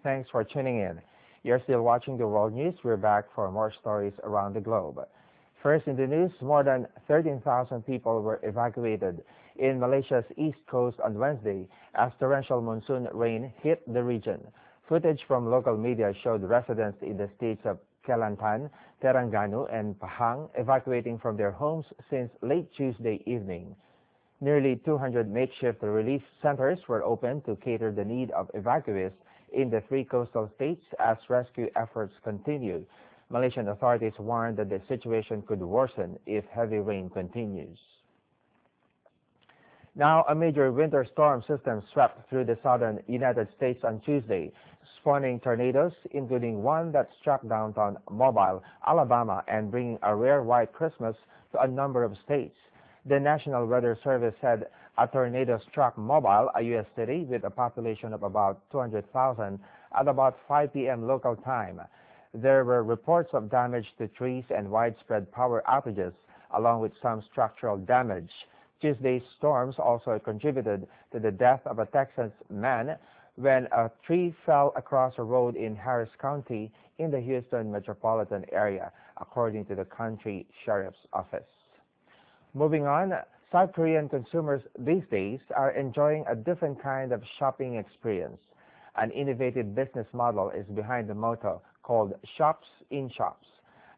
Thanks for tuning in. You're still watching the World News. We're back for more stories around the globe. First in the news, more than 13,000 people were evacuated in Malaysia's east coast on Wednesday as torrential monsoon rain hit the region. Footage from local media showed residents in the states of Kelantan, Terengganu, and Pahang evacuating from their homes since late Tuesday evening. Nearly 200 makeshift relief centers were opened to cater the need of evacuees in the three coastal states as rescue efforts continue. Malaysian authorities warned that the situation could worsen if heavy rain continues. Now, a major winter storm system swept through the southern United States on Tuesday, spawning tornadoes, including one that struck downtown Mobile, Alabama, and bringing a rare white Christmas to a number of states. The National Weather Service said a tornado struck Mobile, a U.S. city with a population of about 200,000, at about 5 p.m. local time. There were reports of damage to trees and widespread power outages, along with some structural damage. Tuesday's storms also contributed to the death of a Texas man when a tree fell across a road in Harris County in the Houston metropolitan area, according to the county sheriff's office. Moving on, South Korean consumers these days are enjoying a different kind of shopping experience. An innovative business model is behind the motto called Shops in Shops.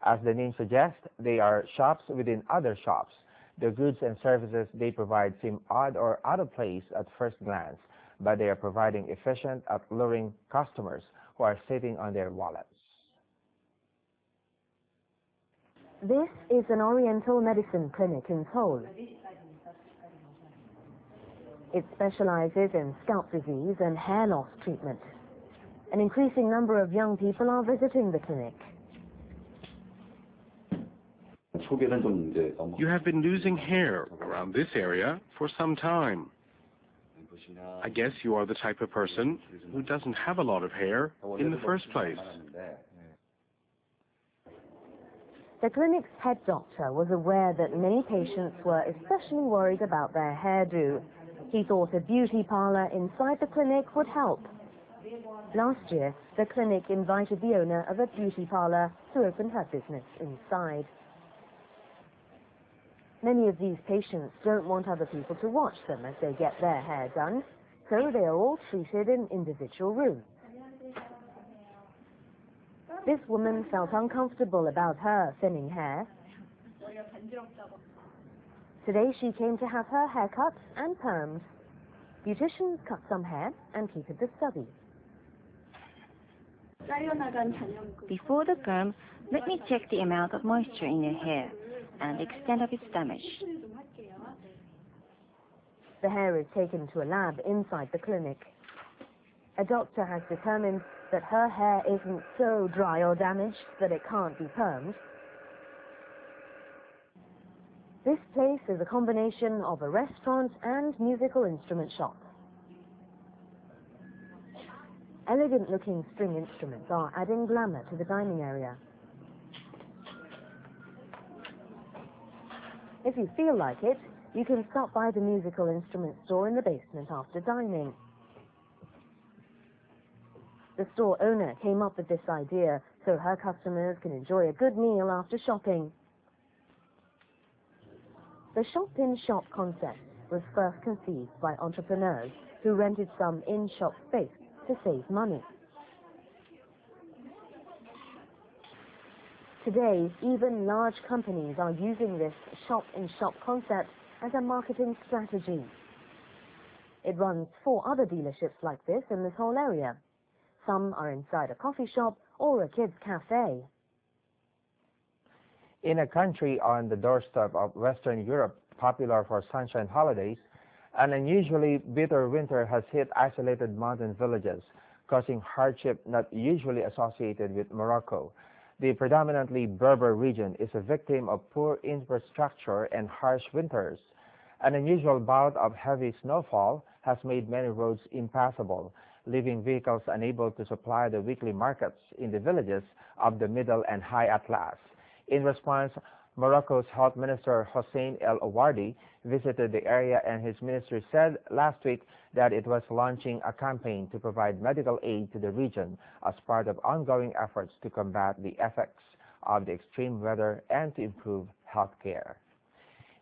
As the name suggests, they are shops within other shops. The goods and services they provide seem odd or out of place at first glance, but they are proving efficient at luring customers who are sitting on their wallets. This is an Oriental medicine clinic in Seoul. It specializes in scalp disease and hair loss treatment. An increasing number of young people are visiting the clinic. You have been losing hair around this area for some time. I guess you are the type of person who doesn't have a lot of hair in the first place. The clinic's head doctor was aware that many patients were especially worried about their hairdo. He thought a beauty parlor inside the clinic would help. Last year, the clinic invited the owner of a beauty parlor to open her business inside. Many of these patients don't want other people to watch them as they get their hair done, so they are all treated in individual rooms. This woman felt uncomfortable about her thinning hair. Today she came to have her hair cut and permed. Beauticians cut some hair and keep it the study. Before the perm, let me check the amount of moisture in your hair and the extent of its damage. The hair is taken to a lab inside the clinic. A doctor has determined that her hair isn't so dry or damaged that it can't be permed. This place is a combination of a restaurant and musical instrument shop. Elegant-looking string instruments are adding glamour to the dining area. If you feel like it, you can stop by the musical instrument store in the basement after dining. The store owner came up with this idea so her customers can enjoy a good meal after shopping. The shop-in-shop concept was first conceived by entrepreneurs who rented some in-shop space to save money. Today, even large companies are using this shop-in-shop concept as a marketing strategy. It runs 4 other dealerships like this in this whole area. Some are inside a coffee shop or a kids' cafe. In a country on the doorstep of Western Europe, popular for sunshine holidays, an unusually bitter winter has hit isolated mountain villages, causing hardship not usually associated with Morocco. The predominantly Berber region is a victim of poor infrastructure and harsh winters. An unusual bout of heavy snowfall has made many roads impassable, leaving vehicles unable to supply the weekly markets in the villages of the Middle and High Atlas. In response, Morocco's Health Minister Hossein El Awardi visited the area, and his ministry said last week that it was launching a campaign to provide medical aid to the region as part of ongoing efforts to combat the effects of the extreme weather and to improve health care.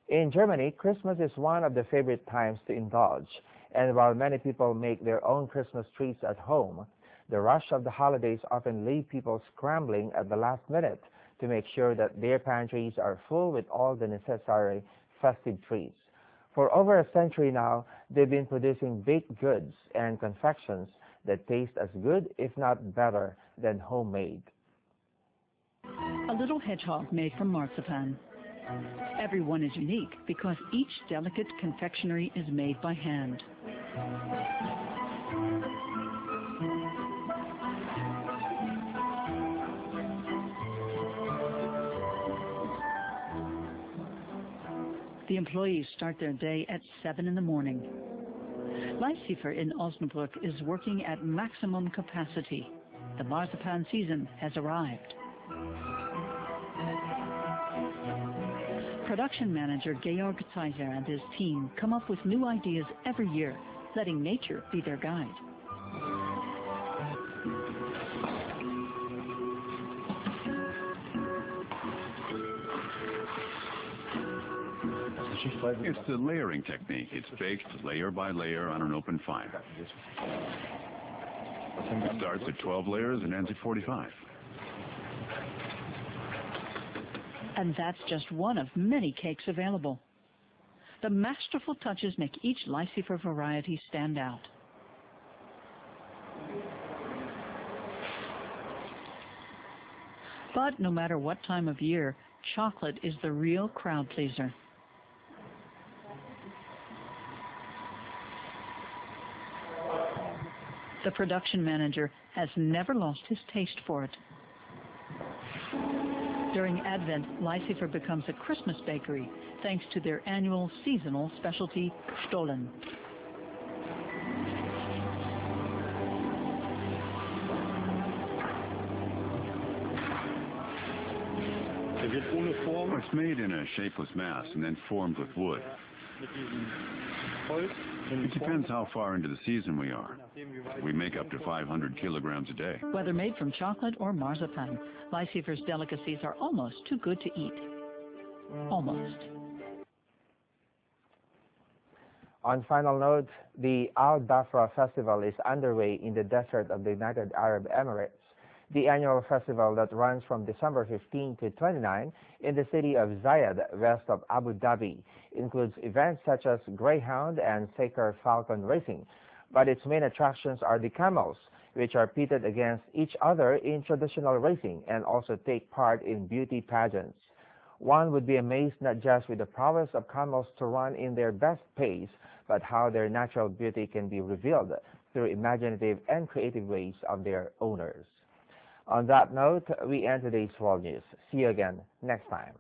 In Germany, Christmas is one of the favorite times to indulge, and while many people make their own Christmas trees at home, the rush of the holidays often leave people scrambling at the last minute to make sure that their pantries are full with all the necessary festive treats. For over a century now, they've been producing baked goods and confections that taste as good, if not better, than homemade. A little hedgehog made from marzipan. Everyone is unique because each delicate confectionery is made by hand. The employees start their day at 7 in the morning. Leisifer in Osnabrück is working at maximum capacity. The marzipan season has arrived. Production manager Georg Zeiser and his team come up with new ideas every year, letting nature be their guide. It's the layering technique. It's baked layer by layer on an open fire. It starts at 12 layers and ends at 45. And that's just one of many cakes available. The masterful touches make each Leisifer variety stand out. But no matter what time of year, chocolate is the real crowd pleaser. The production manager has never lost his taste for it. During Advent, Leisifer becomes a Christmas bakery thanks to their annual seasonal specialty, Stollen. It's made in a shapeless mass and then formed with wood. It depends how far into the season we are. We make up to 500 kilograms a day. Whether made from chocolate or marzipan, Leisifer's delicacies are almost too good to eat. Almost. On final note, the Dhafra festival is underway in the desert of the United Arab Emirates. The annual festival that runs from December 15 to 29 in the city of Zayed, west of Abu Dhabi, includes events such as greyhound and Saker falcon racing. But its main attractions are the camels, which are pitted against each other in traditional racing and also take part in beauty pageants. One would be amazed not just with the prowess of camels to run in their best pace, but how their natural beauty can be revealed through imaginative and creative ways of their owners. On that note, we end today's World News. See you again next time.